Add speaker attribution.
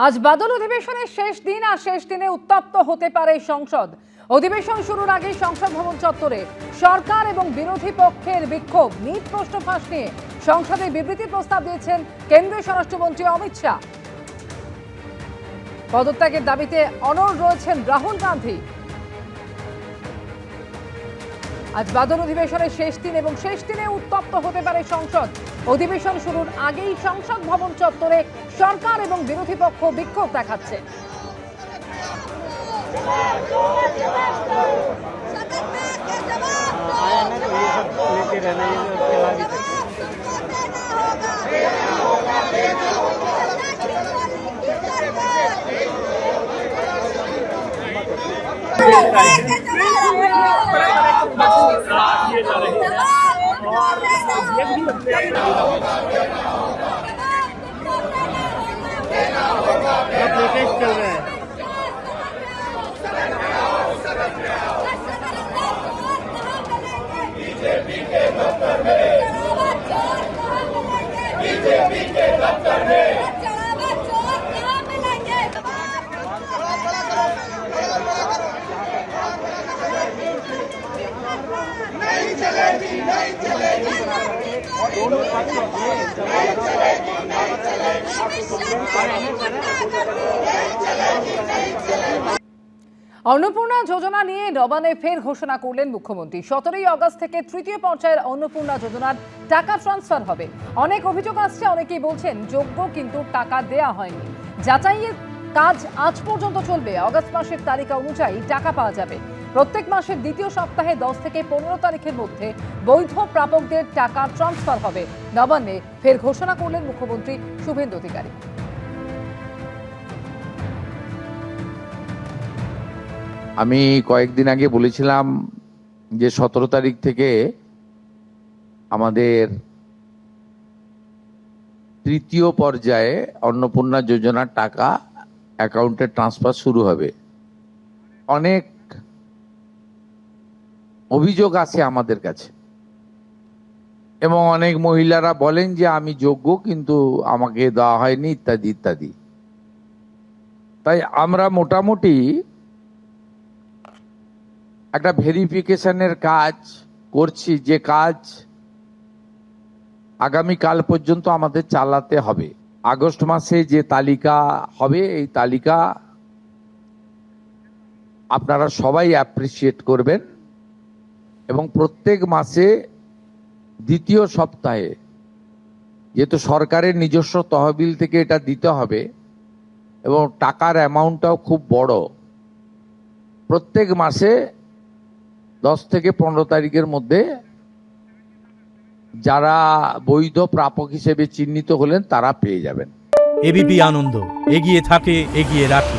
Speaker 1: আজ বাদল অধিবেশনের শেষ দিন আর শেষ দিনে উত্তপ্ত হতে পারে সংসদ। অধিবেশন শুরুর আগে সংসদ ভবন চত্বরে সরকার এবং বিরোধী পক্ষের বিক্ষোভ। নিট প্রশ্ন ফাঁস নিয়ে সংসদে বিবৃতি প্রস্তাব দিয়েছেন কেন্দ্রীয় স্বরাষ্ট্রমন্ত্রী অমিত শাহ। পদত্যাগের দাবিতে অনড় রয়েছেন রাহুল গান্ধী। আজ বাদল অধিবেশনের শেষ দিন এবং শেষ দিনে উত্তপ্ত হতে পারে সংসদ। অধিবেশন শুরুর আগেই সংসদ ভবন চত্বরে সরকার এবং বিরোধী পক্ষ বিক্ষোভ দেখাচ্ছে। অন্নপূর্ণা যোজনা নিয়ে নবান্নে ফের ঘোষণা করলেন মুখ্যমন্ত্রী। 17ই আগস্ট থেকে তৃতীয় পর্যায়ের অন্নপূর্ণা যোজনার টাকা ট্রান্সফার হবে। অনেক অভিযোগ আসছে, অনেকেই বলছেন যোগ্য কিন্তু টাকা দেয়া হয়নি। যাচাইয়ের কাজ আজ পর্যন্ত চলবে। আগস্ট মাসের তালিকা অনুযায়ী টাকা পাওয়া যাবে। প্রত্যেক মাসের দ্বিতীয় সপ্তাহে 10 থেকে 15 তারিখের মধ্যে বৈধ প্রাপকদের টাকা ট্রান্সফার হবে। নবান্নে ফের ঘোষণা করলেন মুখ্যমন্ত্রী শুভেন্দু অধিকারী।
Speaker 2: আমি কয়েকদিন আগে বলেছিলাম যে 17 তারিখ থেকে আমাদের তৃতীয় পর্যায়ে অন্নপূর্ণা যোজনার টাকা অ্যাকাউন্টে ট্রান্সফার শুরু হবে। অনেক অভিযোগ আছে আমাদের কাছে এবং অনেক মহিলারা বলেন যে আমি যোগ্য কিন্তু আমাকে দেওয়া হয়নি ইত্যাদি ইত্যাদি। তাই আমরা মোটামুটি একটা ভেরিফিকেশনের কাজ করছি, যে কাজ আগামী কাল পর্যন্ত আমাদের চালাতে হবে। আগস্ট মাসে যে তালিকা হবে এই তালিকা আপনারা সবাই অ্যাপ্রিসিয়েট করবেন এবং প্রত্যেক মাসে দ্বিতীয় সপ্তাহে, যেহেতু সরকারের নিজস্ব তহবিল থেকে এটা দিতে হবে এবং টাকার অ্যামাউন্টটাও খুব বড়, প্রত্যেক মাসে 10 থেকে 15 তারিখের মধ্যে যারা বৈধ প্রাপক হিসেবে চিহ্নিত হলেন তারা পেয়ে যাবেন।
Speaker 3: এবিপি আনন্দ, এগিয়ে থাকে, এগিয়ে রাখে।